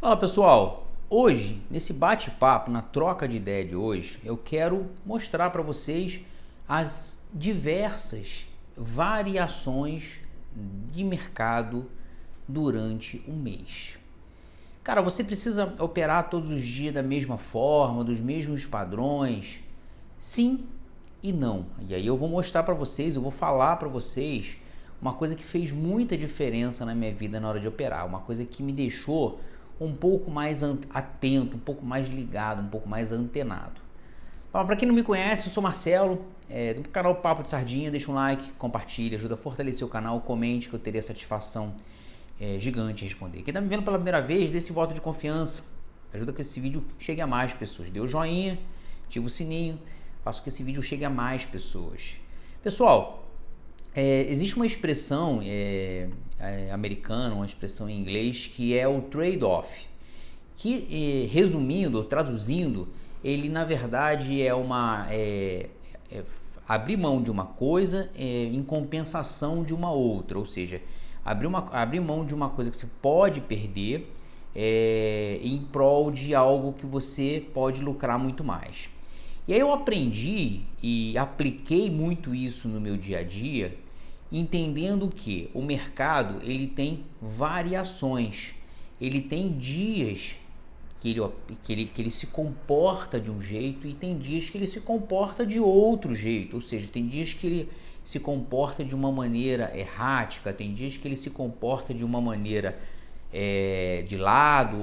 Fala pessoal, hoje nesse bate-papo, na troca de ideia de hoje, eu quero mostrar para vocês as diversas variações de mercado durante um mês. Cara, você precisa operar todos os dias da mesma forma, dos mesmos padrões? Sim e não. E aí eu vou mostrar para vocês, eu vou falar para vocês uma coisa que fez muita diferença na minha vida na hora de operar, uma coisa que me deixou um pouco mais atento, um pouco mais ligado, um pouco mais antenado. Para quem não me conhece, eu sou Marcelo, do canal Papo de Sardinha. Deixa um like, compartilha, ajuda a fortalecer o canal, comente que eu teria satisfação gigante em responder. Quem está me vendo pela primeira vez, dê esse voto de confiança, ajuda que esse vídeo chegue a mais pessoas. Dê o joinha, ativa o sininho, faça que esse vídeo chegue a mais pessoas. Pessoal, existe uma expressão americana, uma expressão em inglês, que é o trade-off, que resumindo, traduzindo, ele na verdade é abrir mão de uma coisa em compensação de uma outra, ou seja, abrir mão de uma coisa que você pode perder em prol de algo que você pode lucrar muito mais. E aí eu aprendi e apliquei muito isso no meu dia a dia, entendendo que o mercado ele tem variações, ele tem dias que ele se comporta de um jeito e tem dias que ele se comporta de outro jeito, ou seja, tem dias que ele se comporta de uma maneira errática, tem dias que ele se comporta de uma maneira de lado.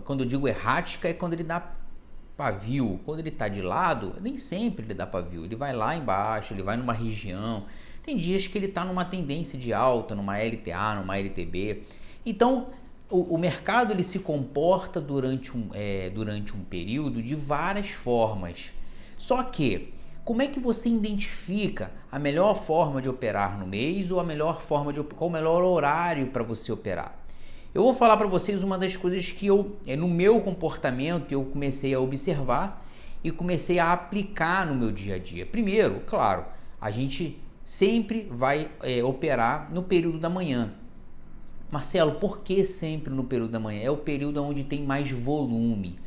Quando eu digo errática é quando ele dá pavio. Quando ele está de lado, nem sempre ele dá pavio, ele vai lá embaixo, ele vai numa região. Tem dias que ele está numa tendência de alta, numa LTA, numa LTB. Então, o mercado ele se comporta durante um período de várias formas. Só que, como é que você identifica a melhor forma de operar no mês ou qual o melhor horário para você operar? Eu vou falar para vocês uma das coisas que no meu comportamento, eu comecei a observar e comecei a aplicar no meu dia a dia. Primeiro, claro, a gente sempre vai operar no período da manhã. Marcelo, por que sempre no período da manhã? É o período onde tem mais volume.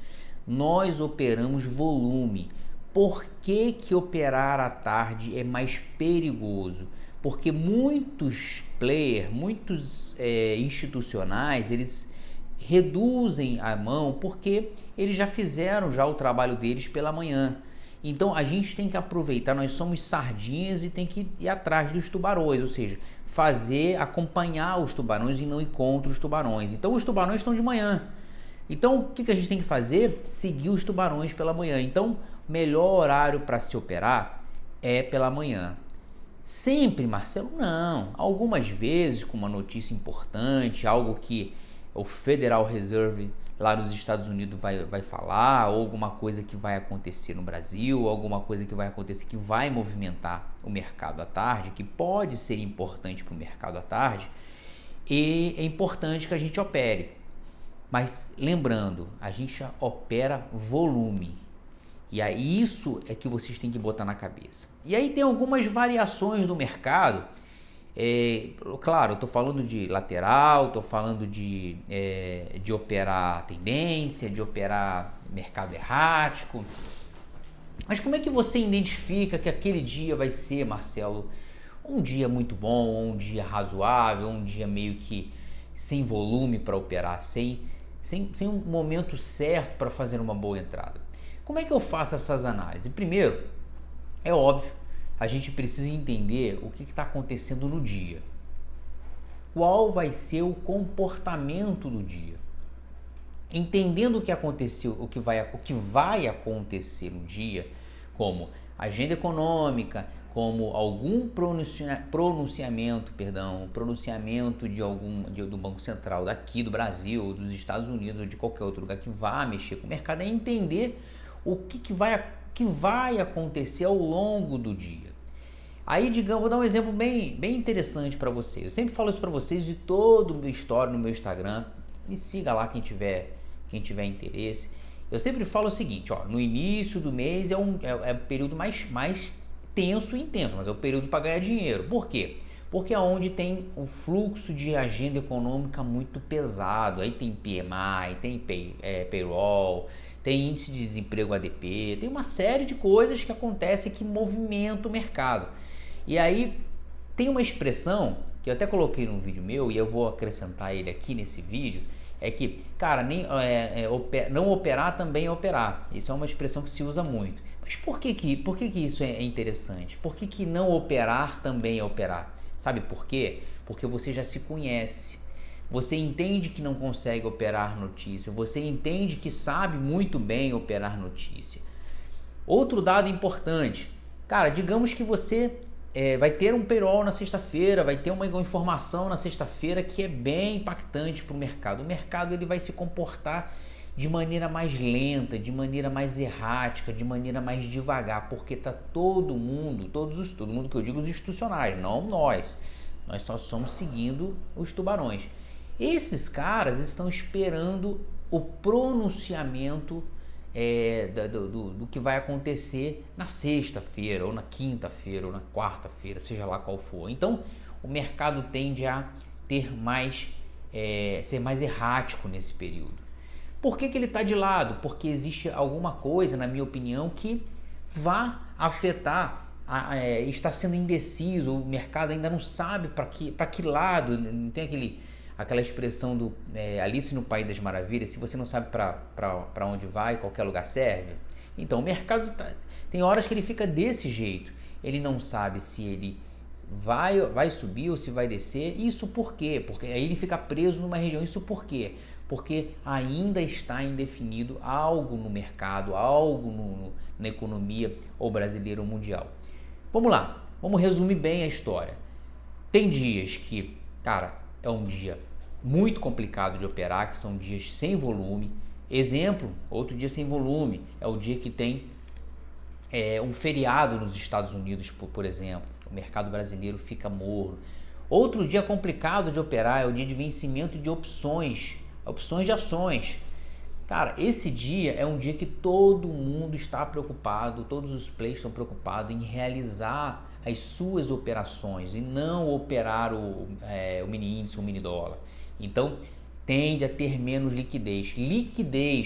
Nós operamos volume. Por que operar à tarde é mais perigoso? Porque muitos players, muitos institucionais, eles reduzem a mão porque eles já fizeram o trabalho deles pela manhã. Então a gente tem que aproveitar, nós somos sardinhas e tem que ir atrás dos tubarões, ou seja, acompanhar os tubarões e não ir contra os tubarões. Então os tubarões estão de manhã. Então o que a gente tem que fazer? Seguir os tubarões pela manhã. Então o melhor horário para se operar é pela manhã. Sempre, Marcelo? Não. Algumas vezes com uma notícia importante, algo que o Federal Reserve lá nos Estados Unidos vai falar, ou alguma coisa que vai acontecer no Brasil, alguma coisa que vai acontecer que vai movimentar o mercado à tarde, que pode ser importante para o mercado à tarde, e é importante que a gente opere. Mas lembrando, a gente opera volume. E aí isso é que vocês têm que botar na cabeça. E aí tem algumas variações do mercado. Claro, eu estou falando de lateral, estou falando de operar tendência, de operar mercado errático. Mas como é que você identifica que aquele dia vai ser, Marcelo, um dia muito bom, um dia razoável, um dia meio que sem volume para operar, sem um momento certo para fazer uma boa entrada? Como é que eu faço essas análises? Primeiro, é óbvio, a gente precisa entender o que está acontecendo no dia. Qual vai ser o comportamento do dia? Entendendo o que aconteceu, o que vai acontecer no dia, como agenda econômica, como algum pronunciamento do Banco Central daqui do Brasil, dos Estados Unidos ou de qualquer outro lugar que vá mexer com o mercado, é entender o que vai acontecer ao longo do dia. Aí, digamos, vou dar um exemplo bem interessante para vocês. Eu sempre falo isso para vocês de todo o meu story no meu Instagram. Me siga lá quem tiver interesse. Eu sempre falo o seguinte, no início do mês é o período mais tenso e intenso, mas é o período para ganhar dinheiro. Por quê? porque é onde tem o fluxo de agenda econômica muito pesado. Aí tem PMI, tem payroll, tem índice de desemprego ADP, tem uma série de coisas que acontecem que movimentam o mercado. E aí tem uma expressão que eu até coloquei num vídeo meu e eu vou acrescentar ele aqui nesse vídeo, é que, cara, não operar também é operar. Isso é uma expressão que se usa muito. Mas por que isso é interessante? Por que não operar também é operar? Sabe por quê? Porque você já se conhece. Você entende que não consegue operar notícia. Você entende que sabe muito bem operar notícia. Outro dado importante. Cara, digamos que você vai ter um payroll na sexta-feira, vai ter uma informação na sexta-feira que é bem impactante para o mercado. O mercado ele vai se comportar de maneira mais lenta, de maneira mais errática, de maneira mais devagar, porque tá todo mundo que eu digo os institucionais, não nós só estamos seguindo os tubarões. Esses caras estão esperando o pronunciamento do que vai acontecer na sexta-feira, ou na quinta-feira, ou na quarta-feira, seja lá qual for. Então, o mercado tende a ser mais errático nesse período. Por que ele está de lado? Porque existe alguma coisa, na minha opinião, que vai afetar, está sendo indeciso, o mercado ainda não sabe para que lado, não tem aquela expressão do Alice no País das Maravilhas, se você não sabe para onde vai, qualquer lugar serve. Então o mercado tem horas que ele fica desse jeito, ele não sabe se ele vai subir ou se vai descer. Isso por quê? Porque aí ele fica preso numa região. Isso por quê? Porque ainda está indefinido algo no mercado, algo na economia ou brasileira ou mundial. Vamos lá, vamos resumir bem a história. Tem dias que, cara, é um dia muito complicado de operar, que são dias sem volume. Exemplo, outro dia sem volume é o dia que tem um feriado nos Estados Unidos, por exemplo. O mercado brasileiro fica morno. Outro dia complicado de operar é o dia de vencimento de opções de ações. Cara, esse dia é um dia que todo mundo está preocupado, todos os players estão preocupados em realizar as suas operações e não operar o mini índice, o mini dólar. Então, tende a ter menos liquidez.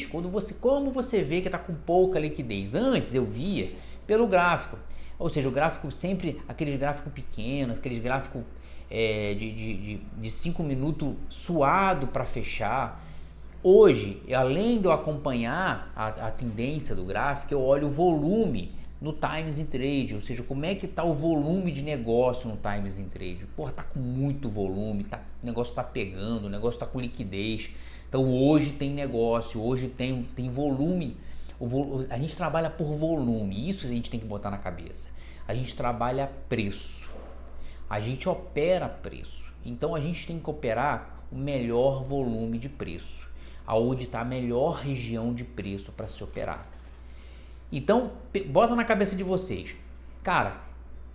Como você vê que está com pouca liquidez? Antes eu via pelo gráfico, ou seja, o gráfico sempre, aqueles gráficos pequenos, aqueles gráficos de 5 minutos suado para fechar. Hoje, além de eu acompanhar a tendência do gráfico, eu olho o volume no Times in Trade, ou seja, como é que está o volume de negócio no Times in Trade. Porra, tá com muito volume, o negócio tá pegando, o negócio tá com liquidez. Então hoje tem negócio, hoje tem volume. A gente trabalha por volume, isso a gente tem que botar na cabeça. A gente trabalha preço, a gente opera preço. Então a gente tem que operar o melhor volume de preço, aonde está a melhor região de preço para se operar. Então, bota na cabeça de vocês, cara,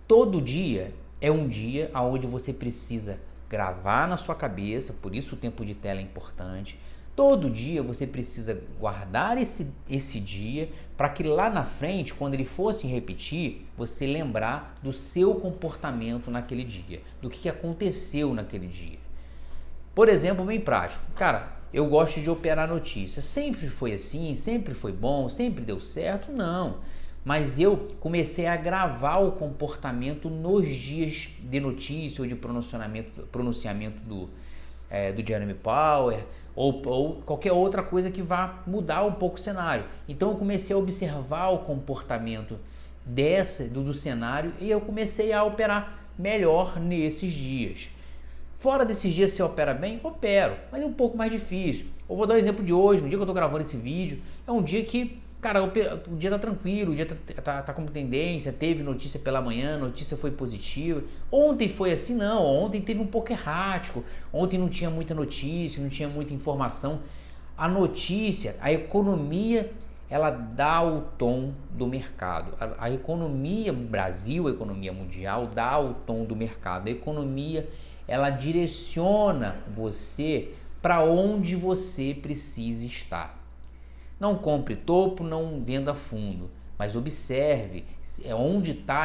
todo dia é um dia onde você precisa gravar na sua cabeça, por isso o tempo de tela é importante. Todo dia você precisa guardar esse dia para que lá na frente, quando ele fosse repetir, você lembrar do seu comportamento naquele dia, do que aconteceu naquele dia. Por exemplo, bem prático, cara, eu gosto de operar notícias. Sempre foi assim? Sempre foi bom? Sempre deu certo? Não. Mas eu comecei a gravar o comportamento nos dias de notícia ou de pronunciamento do Jeremy Powell ou qualquer outra coisa que vá mudar um pouco o cenário. Então eu comecei a observar o comportamento do cenário e eu comecei a operar melhor nesses dias. Fora desses dias, se opera bem? Opero, mas é um pouco mais difícil. Eu vou dar um exemplo de hoje, no dia que eu tô gravando esse vídeo, é um dia que, cara, o dia tá tranquilo, o dia tá como tendência, teve notícia pela manhã, notícia foi positiva. Ontem foi assim? Não, ontem teve um pouco errático, ontem não tinha muita notícia, não tinha muita informação. A notícia, a economia, ela dá o tom do mercado. A economia Brasil, a economia mundial, dá o tom do mercado. A economia, ela direciona você para onde você precisa estar. Não compre topo, não venda fundo, mas observe onde está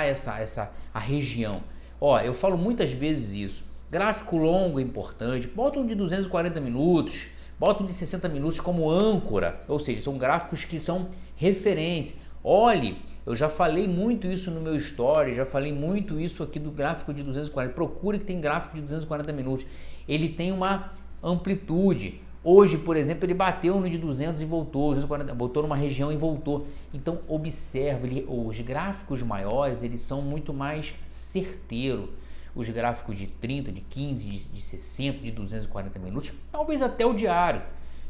a região. Ó, eu falo muitas vezes isso. Gráfico longo é importante. Bota um de 240 minutos, bota um de 60 minutos como âncora. Ou seja, são gráficos que são referência. Olhe, eu já falei muito isso no meu story, já falei muito isso aqui do gráfico de 240. Procure que tem gráfico de 240 minutos. Ele tem uma amplitude. Hoje, por exemplo, ele bateu no de 200 e voltou, 240, botou numa região e voltou. Então, observe, os gráficos maiores, eles são muito mais certeiros. Os gráficos de 30, de 15, de 60, de 240 minutos, talvez até o diário.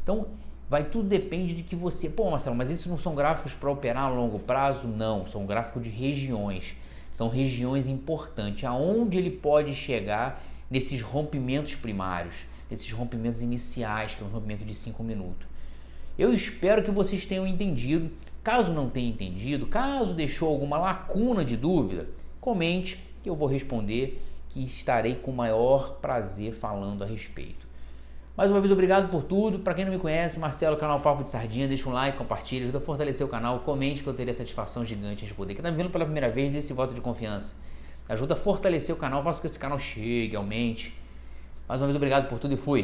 Então, tudo depende de que você... Pô, Marcelo, mas esses não são gráficos para operar a longo prazo? Não, são gráficos de regiões. São regiões importantes, aonde ele pode chegar nesses rompimentos primários, nesses rompimentos iniciais, que é um rompimento de 5 minutos. Eu espero que vocês tenham entendido. Caso não tenha entendido, caso deixou alguma lacuna de dúvida, comente que eu vou responder, que estarei com o maior prazer falando a respeito. Mais uma vez, obrigado por tudo. Para quem não me conhece, Marcelo, canal Papo de Sardinha, deixa um like, compartilha, ajuda a fortalecer o canal, comente que eu teria satisfação gigante em responder. Quem está me vendo pela primeira vez, dê esse voto de confiança. Ajuda a fortalecer o canal, faça com que esse canal chegue, aumente. Mais uma vez, obrigado por tudo e fui!